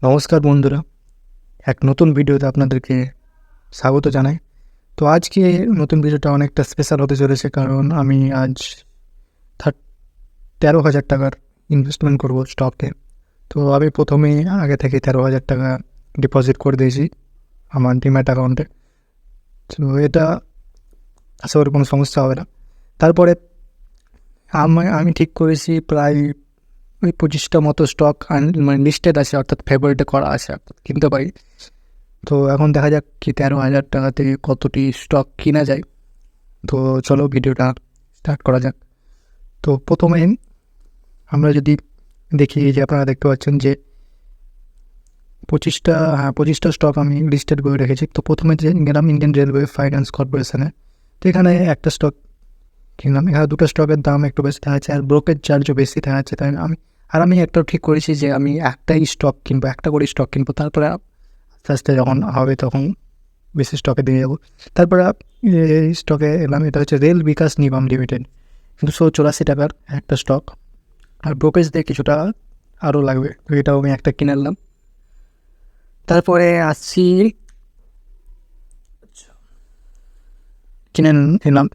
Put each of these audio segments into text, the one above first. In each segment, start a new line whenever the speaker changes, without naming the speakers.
নমস্কার বন্ধুরা, এক নতুন ভিডিওতে আপনাদেরকে স্বাগত জানাই। তো আজকে নতুন ভিডিওটা অনেকটা স্পেশাল হতে চলেছে, কারণ আমি আজ 13,000 টাকার ইনভেস্টমেন্ট করব স্টকে। তো আমি প্রথমেই আগে থেকে 13,000 টাকা ডিপোজিট করে দিয়েছি আমার ডিম্যাট অ্যাকাউন্টে। তো এটা আশা করি কোনো সমস্যা হবে না। তারপরে আমি ঠিক করেছি প্রায় ওই 25টা মতো স্টক মানে লিস্টেড আছে, অর্থাৎ ফেভারিটে করা আছে, অর্থাৎ কিনতে পারি। তো এখন দেখা যাক কি 13,000 টাকা থেকে কতটি স্টক কিনা যায়। তো চলো ভিডিওটা স্টার্ট করা যাক। তো প্রথমে আমরা যদি দেখি, যে আপনারা দেখতে পাচ্ছেন যে 25টা স্টক আমি লিস্টেড করে রেখেছি। তো প্রথমে যে গেলাম ইন্ডিয়ান রেলওয়ে ফাইন্যান্স কর্পোরেশনে। তো এখানে একটা স্টক কিনলাম। এখানে দুটো স্টকের দাম একটু বেশি দেখা যাচ্ছে, আর ব্রোকেজ চার্জও বেশি দেখা যাচ্ছে। তাই আমি একটা ঠিক করেছি যে আমি একটাই স্টক কিনবো, একটা করে স্টক কিনবো। তারপরে আস্তে আস্তে যখন হবে তখন বেশি স্টকে দিয়ে যাবো। তারপরে এই স্টকে এলাম, এটা হচ্ছে রেল বিকাশ নিগম লিমিটেড, 284 টাকার একটা স্টক, আর ব্রোকেজ দিয়ে কিছুটা আরও লাগবে। তো এটাও আমি একটা কিনে নিলাম। তারপরে আসছি, কিনে নিলাম।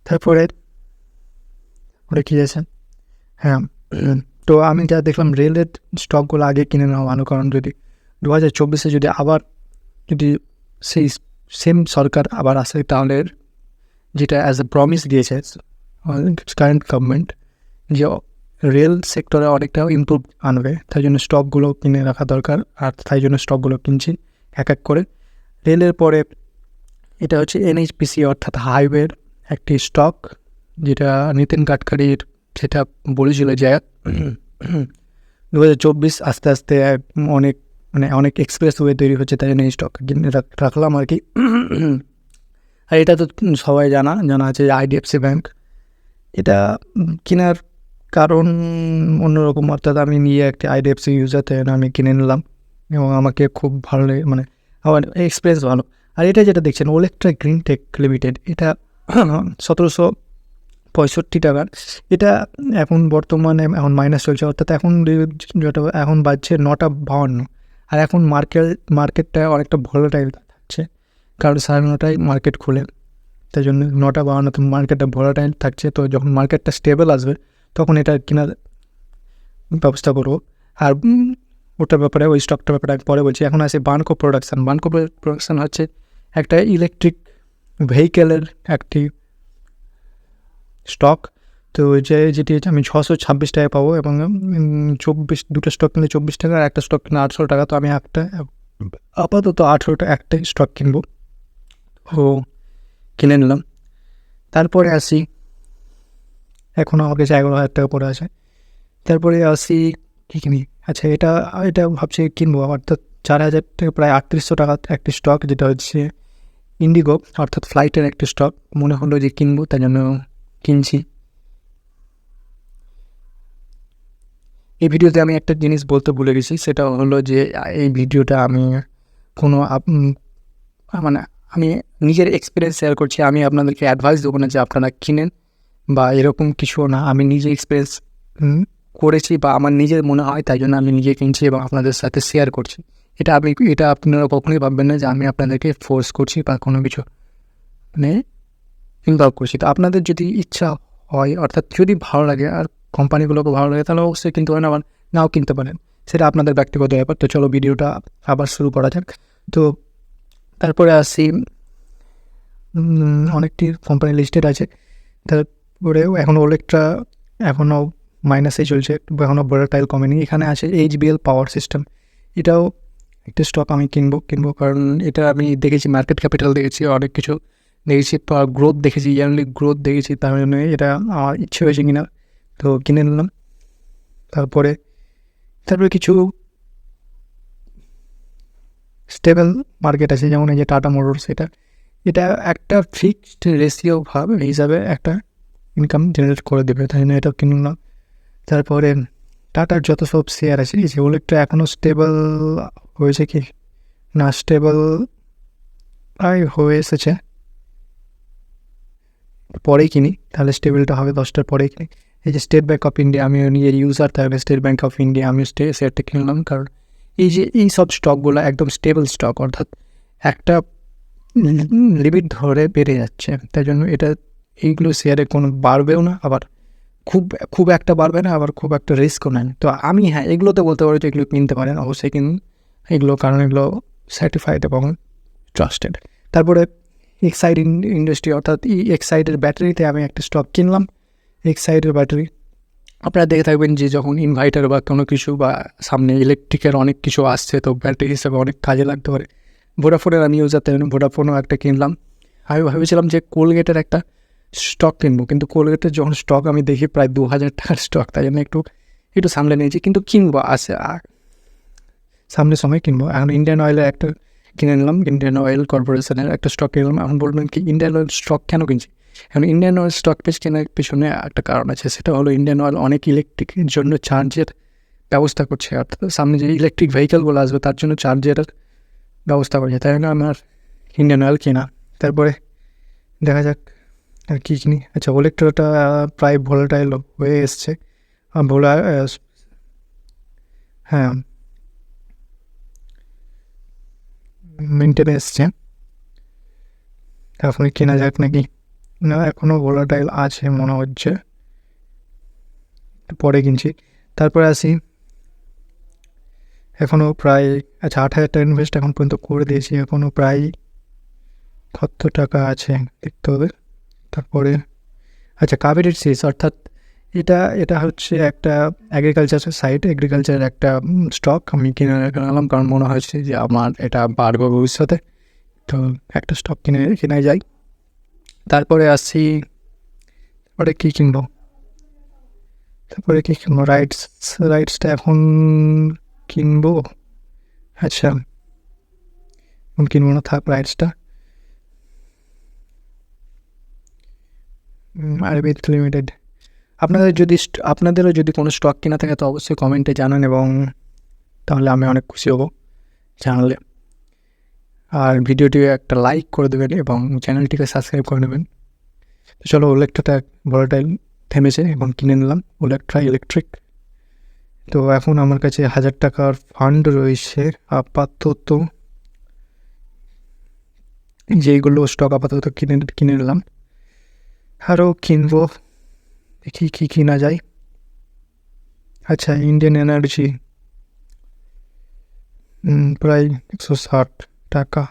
তারপরে ওটা কী আছে, হ্যাঁ, তো আমি যা দেখলাম রেলের স্টকগুলো আগে কিনে নেওয়া ভালো, কারণ যদি 2024-এ যদি আবার যদি সেই সেম সরকার আবার আসে, তাহলে যেটা অ্যাজ এ প্রমিস দিয়েছে কারেন্ট গভর্নমেন্ট, যে রেল সেক্টরে অনেকটা ইমপ্রুভ আনবে, তাই জন্য স্টকগুলো কিনে রাখা দরকার। আর তাই জন্য স্টকগুলো কিনছি এক এক করে। রেলের পরে এটা হচ্ছে এনএইচপিসি, অর্থাৎ হাইওয়ের একটি স্টক, যেটা নীতিন গাডকারির যেটা বলেছিল যে 2024 আস্তে আস্তে অনেক অনেক এক্সপ্রেসওয়ে তৈরি হচ্ছে, তাই জন্য এই স্টক কিনে রাখলাম আর কি। আর এটা তো সবাই জানা আছে যে আইডিএফসি ব্যাংক। এটা কেনার কারণ অন্যরকম, অর্থাৎ আমি নিয়ে একটি আইডিএফসি ইউজার, তাই আমি কিনে নিলাম এবং আমাকে খুব ভালো লাগে, আমার এক্সপিরিয়েন্স ভালো। আর এটা যেটা দেখছেন ওলেকট্রা গ্রিন টেক লিমিটেড, এটা 1765 টাকার। এটা এখন বর্তমানে এখন মাইনাস চলছে, অর্থাৎ এখন বাজছে 9:52। আর এখন মার্কেটটা অনেকটা ভোলাটাইল থাকছে, কারণ 9:30টায় মার্কেট খুলে, তাই জন্য 9:52 মার্কেটটা ভোলাটাইল থাকছে। তো যখন মার্কেটটা স্টেবল আসবে তখন এটা কেনার ব্যবস্থা করবো। আর ওটার ব্যাপারে, ওই স্টকটার ব্যাপারে আমি পরে বলছি। এখন আছে বানকো প্রোডাকশন হচ্ছে একটা ইলেকট্রিক ভেহিকেলের একটি স্টক। তো যেটি হচ্ছে আমি 626 টাকায় পাবো, এবং 2টো স্টক কিনলে 24 টাকা, আর একটা স্টক কিনলে 800 টাকা। তো আমি আপাতত 18টা একটাই স্টক কিনবো, ও কিনে নিলাম। তারপরে আসি, এখন আমার কাছে 11,000 টাকা পড়ে আছে। তারপরে আসি কী কিনি, আচ্ছা এটা এটা ভাবছি কিনবো, অর্থাৎ 4,000 টাকা, প্রায় 3800 টাকার একটি স্টক, যেটা হচ্ছে ইন্ডিগো, অর্থাৎ ফ্লাইটের একটি স্টক। মনে হলো যে কিনবো, তাই জন্য কিনছি। এই ভিডিওতে আমি একটা জিনিস বলতে ভুলে গেছি, সেটা হলো যে এই ভিডিওটা আমি কোনো মানে আমি নিজের এক্সপিরিয়েন্স শেয়ার করছি। আমি আপনাদেরকে অ্যাডভাইস দেবো না যে আপনারা কিনেন বা এরকম কিছু না। আমি নিজে এক্সপিরিয়েন্স করেছি বা আমার নিজের মনে হয়, তাই জন্য আমি নিজে কিনছি এবং আপনাদের সাথে শেয়ার করছি। এটা আপনারা কখনোই ভাববেন না যে আমি আপনাদেরকে ফোর্স করছি বা কোনো কিছু ইনভলভ করছি। তো আপনাদের যদি ইচ্ছা হয়, অর্থাৎ যদি ভালো লাগে আর কোম্পানিগুলোকে ভালো লাগে, তাহলে অবশ্যই কিনতে পারেন, আবার নাও কিনতে পারেন, সেটা আপনাদের ব্যক্তিগত ব্যাপার। তো চলো ভিডিওটা আবার শুরু করা যাক। তো তারপরে আসি, অনেকটি কোম্পানি লিস্টেড আছে। তারপরেও এখন ওলেকট্রা এখনও মাইনাসেই চলছে, এখনও ভোলাটাইল কমেনি। এখানে আছে এইচবিএল পাওয়ার সিস্টেম, এটাও একটা স্টক আমি কিনবো, কারণ এটা আমি দেখেছি, মার্কেট ক্যাপিটাল দেখেছি, অনেক কিছু দেখেছি, গ্রোথ দেখেছি, ইয়ারলি গ্রোথ দেখেছি, তার জন্য এটা আমার ইচ্ছে হয়েছে কিনা, তো কিনে নিলাম। তারপরে কিছু স্টেবল মার্কেট আছে, যেমন এই যে টাটা মোটরস, এটা একটা ফিক্সড রেশিও হিসাবে একটা ইনকাম জেনারেট করে দেবে, তাই জন্য এটা কিনলাম। তারপরে টাটার যত সব শেয়ার আছে, এই যে ওলেকটা এখনও স্টেবল হয়েছে কি না, স্টেবল প্রায় হয়ে এসেছে, পরেই কিনি, তাহলে স্টেবলটা হবে 10টার পরেই কিনি। এই যে স্টেট ব্যাঙ্ক অফ ইন্ডিয়া, আমি নিজের ইউজার, তাহলে স্টেট ব্যাঙ্ক অফ ইন্ডিয়া আমি শেয়ারটা কিনলাম, কারণ এই সব স্টকগুলো একদম স্টেবল স্টক, অর্থাৎ একটা লিমিট ধরে বেড়ে যাচ্ছে, তাই জন্য এইগুলো শেয়ারে কোনো বাড়বেও না, আবার খুব একটা বাড়বে না, আবার খুব একটা রিস্কও নেই। তো আমি এগুলোতে বলতে পারি যে এগুলো কিনতে পারেন, অবশ্যই কিনুন এগুলো, কারণ এগুলো সার্টিফাইড এবং ট্রাস্টেড। তারপরে এক্সাইড ইন্ডাস্ট্রি, অর্থাৎ এক্সাইডের ব্যাটারিতে আমি একটা স্টক কিনলাম। এক্সাইডের ব্যাটারি আপনারা দেখে থাকবেন যে যখন ইনভার্টার বা কোনো কিছু বা সামনে ইলেকট্রিকের অনেক কিছু আসছে, তো ব্যাটারি হিসেবে অনেক কাজে লাগতে পারে। ভোডাফোনের আমি ইউজার, তাই ভোডাফোনও একটা কিনলাম। আমি ভেবেছিলাম যে কোলগেটের একটা স্টক কিনবো, কিন্তু কোলগেটের যখন স্টক আমি দেখি প্রায় 2000 টাকার স্টক, তাই জন্য একটু সামলে নিয়েছি, কিন্তু কিনবো সামনের সময় কিনবো। এখন ইন্ডিয়ান অয়েলের একটা কিনে নিলাম, ইন্ডিয়ান অয়েল কর্পোরেশনের একটা স্টক কিনলাম। এখন বলবেন কি ইন্ডিয়ান অয়েল স্টক কেন কিনছি? এখন ইন্ডিয়ান অয়েল স্টক কেনার পেছনে একটা কারণ আছে, সেটা হলো ইন্ডিয়ান অয়েল অনেক ইলেকট্রিকের জন্য চার্জের ব্যবস্থা করছে, অর্থাৎ সামনে যে ইলেকট্রিক ভেহিকেলগুলো আসবে তার জন্য চার্জের ব্যবস্থা করছে, তাই জন্য আমার ইন্ডিয়ান অয়েল কেনা। তারপরে দেখা যাক আর কী কিনি। আচ্ছা, ওলেক্ট্রাটা প্রায় ভোলাটাইল হয়ে এসছে, হ্যাঁ মেনটেনে এসছে, এখন কেনা যাক নাকি না, এখনও ভোলাটাইল আছে মনে হচ্ছে, পরে কিনছি। তারপরে আসি, এখনও প্রায় 8,000 টাকা ইনভেস্ট এখন পর্যন্ত করে দিয়েছি, এখনও প্রায় কত টাকা আছে দেখতে হবে। তারপরে আচ্ছা, কাবেরির সিস, অর্থাৎ এটা হচ্ছে একটা এগ্রিকালচারের সাইট, এগ্রিকালচারের একটা স্টক আমি কিনে রাখলাম, কারণ মনে হয়েছে যে আমার এটা বাড়বে ভবিষ্যতে, তো একটা স্টক কিনে যাই। তারপরে আসছি, তারপরে কী কিনবো, রাইটসটা এখন কিনবো। আচ্ছা, এখন কিনবো না, থাক রাইটসটা। আরবিট লিমিটেড, আপনাদেরও যদি কোনো স্টক কেনা থাকে তো অবশ্যই কমেন্টে জানান, এবং তাহলে আমি অনেক খুশি হব জানালে। আর ভিডিওটি একটা লাইক করে দেবেন এবং চ্যানেলটিকে সাবস্ক্রাইব করে নেবেন। তো চলো, ওলেক্ট্রাটা ভোলাটাইল থেমেছে, এখন কিনে নিলাম ওলেক্ট্রা ইলেকট্রিক। তো এখন আমার কাছে 1000 টাকার ফান্ড রয়েছে আপাতত, যেইগুলো স্টক আপাতত কিনে নিলাম, আরও কিনবো, দেখি কী কিনা যায়। আচ্ছা, ইন্ডিয়ান এনার্জি প্রায় 160 টাকা।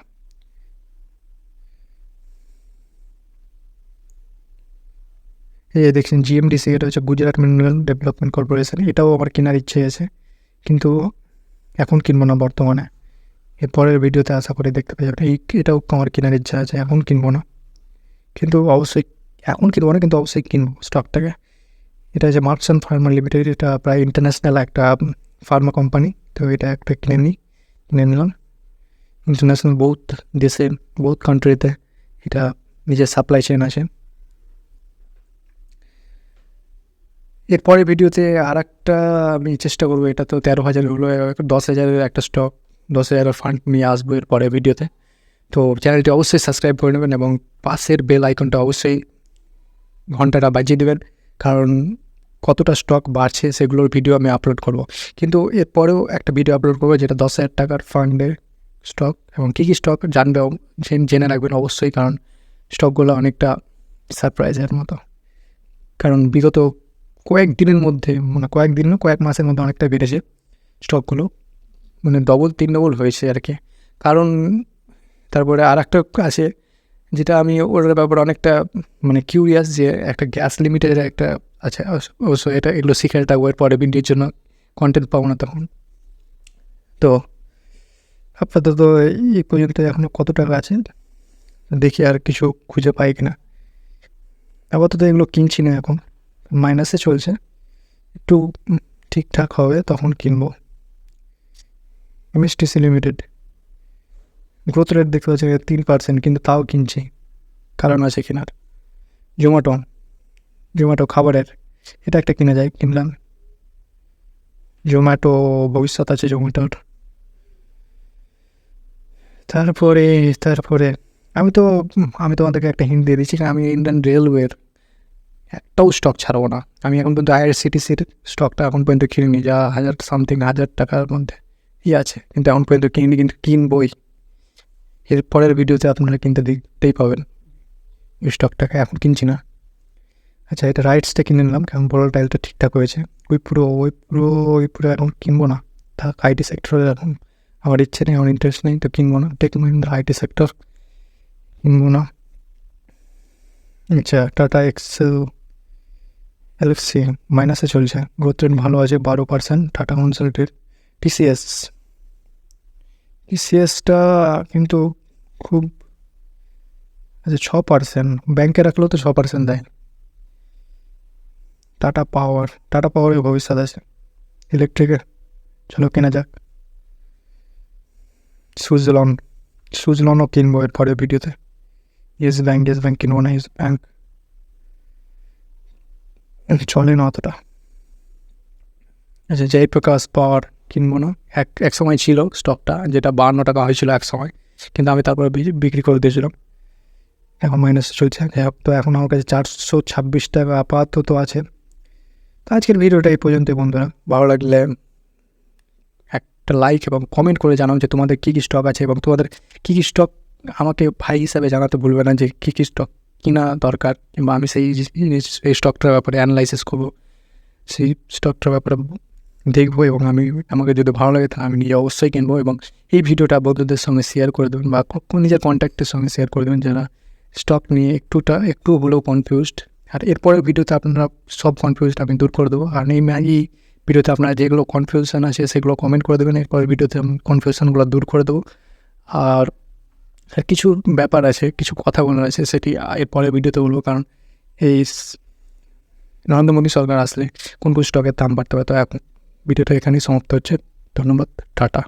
দেখছেন জিএমডিসি, এটা হচ্ছে গুজরাট মিনারেল ডেভেলপমেন্ট কর্পোরেশন, এটাও আমার কেনার ইচ্ছে আছে, কিন্তু এখন কিনবো না বর্তমানে, এরপরের ভিডিওতে আশা করে দেখতে পাই যাবেন। এটাও আমার কেনার ইচ্ছা আছে, এখন কিনবো না, কিন্তু অবশ্যই কিনবো স্টকটাকে। এটা হচ্ছে মার্কসন ফার্মা লিমিটেড, এটা প্রায় ইন্টারন্যাশনাল একটা ফার্মা কোম্পানি, তো এটা একটা কিনে নিলাম। ইন্টারন্যাশনাল বহুত দেশে, বহুত কান্ট্রিতে এটা নিজের সাপ্লাই চেন আছে। এরপরে ভিডিওতে আর একটা আমি চেষ্টা করবো, এটা তো 13,000 হলো, 10,000-এর একটা স্টক, 10,000-এর ফান্ড নিয়ে আসবো এরপরে ভিডিওতে। তো চ্যানেলটি অবশ্যই সাবস্ক্রাইব করে নেবেন এবং পাশের বেল আইকনটা অবশ্যই ঘন্টাটা বাজিয়ে দেবেন, কারণ কতটা স্টক বাড়ছে সেগুলোর ভিডিও আমি আপলোড করব। কিন্তু এরপরেও একটা ভিডিও আপলোড করবো যেটা 10,000 টাকার ফান্ডের স্টক, এবং কী কী স্টক জেনে রাখবেন অবশ্যই, কারণ স্টকগুলো অনেকটা সারপ্রাইজের মতো, কারণ বিগত কয়েক মাসের মধ্যে অনেকটা বেড়েছে স্টকগুলো, মানে তিন ডবল হয়েছে আর কি। কারণ তারপরে আর একটা আছে যেটা আমি ওটার ব্যাপারে অনেকটা কিউরিয়াস, যে একটা গ্যাস লিমিটেড একটা আছে, অবশ্য এগুলো শিখে থাকবো, এর পরে ভিডিওর জন্য কন্টেন্ট পাবো না তখন। তো আপাতত এই পর্যন্ত এখনও কত টাকা আছে দেখি, আর কিছু খুঁজে পাই কিনা। আপাতত এগুলো কিনছি না, এখন মাইনাসে চলছে, একটু ঠিকঠাক হবে তখন কিনবো। এমএসটিসি লিমিটেড গ্রোথ রেট দেখতে পাচ্ছি 3%, কিন্তু তাও কিনছি, কারণ আছে কেনার। জোম্যাটো খাবারের, এটা একটা কিনলাম। জোম্যাটো ভবিষ্যৎ আছে জোম্যাটোর। তারপরে আমি তোমাদেরকে একটা হিন্ট দিয়ে দিচ্ছি, আমি ইন্ডিয়ান রেলওয়ের একটাও স্টক ছাড়বো না। আমি এখন পর্যন্ত আইআরসিটিসির স্টকটা এখন পর্যন্ত কিনিনি, যা 1,000 টাকার মধ্যে আছে, কিন্তু এখন পর্যন্ত কিনিনি, কিন্তু কিনবই। এর পরের ভিডিওতে আপনারা কিনতে দেখতেই পাবেন এই স্টকটাকে, এখন কিনছি না। আচ্ছা, এটা রাইটসটা কিনে নিলাম, কারণ ভোলাটাইলটা ঠিকঠাক হয়েছে। ওই পুরো এখন কিনবো না, থাক আইটি সেক্টরে এখন আমার ইচ্ছে নেই, আমার ইন্টারেস্ট নেই, তো কিনবো না। টেক মহিন্দ্রা আইটি সেক্টর কিনবো না। আচ্ছা, টাটা এক্সেল এলএফসি মাইনাসে চলছে, গ্রোথ রেট ভালো আছে 12%। টাটা কনসালটেন্ট টিসিএসটা কিন্তু খুব, আচ্ছা 6%, ব্যাংকে রাখলেও তো 6% দেয়। টাটা পাওয়ারের ভবিষ্যৎ আছে ইলেকট্রিকের, চলো কেনা যাক। সুজলনও কিনবো এর পরের ভিডিওতে। ইয়েস ব্যাংক কিনবো না, ইয়েস ব্যাংক চলে না অতটা। আচ্ছা, জয়প্রকাশ পাওয়ার কিনবো না, এক সময় ছিল স্টকটা, যেটা 52 টাকা হয়েছিল এক সময়, কিন্তু আমি তারপরে বিক্রি করে দিয়েছিলাম, এখন মাইনাসে চলছে। যাই হোক, তো এখন আমার কাছে 426 টাকা আপাতত আছে। তো আজকের ভিডিওটা এই পর্যন্তই বন্ধুরা। ভালো লাগলে একটা লাইক এবং কমেন্ট করে জানাও যে তোমাদের কী কী স্টক আছে, এবং তোমাদের কী কী স্টক আমাকে ভাই হিসাবে জানাতে ভুলবে না, যে কী কী স্টক কিনা দরকার, কিংবা আমি সেই স্টকটার ব্যাপারে অ্যানালাইসিস করবো, সেই স্টকটার ব্যাপারে দেখবো, এবং আমাকে যদি ভালো লাগে তাহলে আমি নিজে অবশ্যই কিনবো। এবং এই ভিডিওটা বন্ধুদের সঙ্গে শেয়ার করে দেবেন, বা নিজের কন্ট্যাক্টের সঙ্গে শেয়ার করে দেবেন যারা স্টক নিয়ে একটু হলেও কনফিউজড। আর এরপরের ভিডিওতে আপনারা সব কনফিউজড আমি দূর করে দেবো। আর এই ভিডিওতে আপনারা যেগুলো কনফিউশন আছে সেগুলো কমেন্ট করে দেবেন, এরপরের ভিডিওতে আমি কনফিউশনগুলো দূর করে দেবো। আর কিছু ব্যাপার আছে, কিছু কথা বলার আছে, সেটি এরপরের ভিডিওতে বলবো, কারণ এই নরেন্দ্র মোদী সরকার আসলে কোন কোন স্টকের দাম বাড়তে পারে। তো এখন ভিডিওটা এখানেই সমাপ্ত হচ্ছে। ধন্যবাদ, টাটা।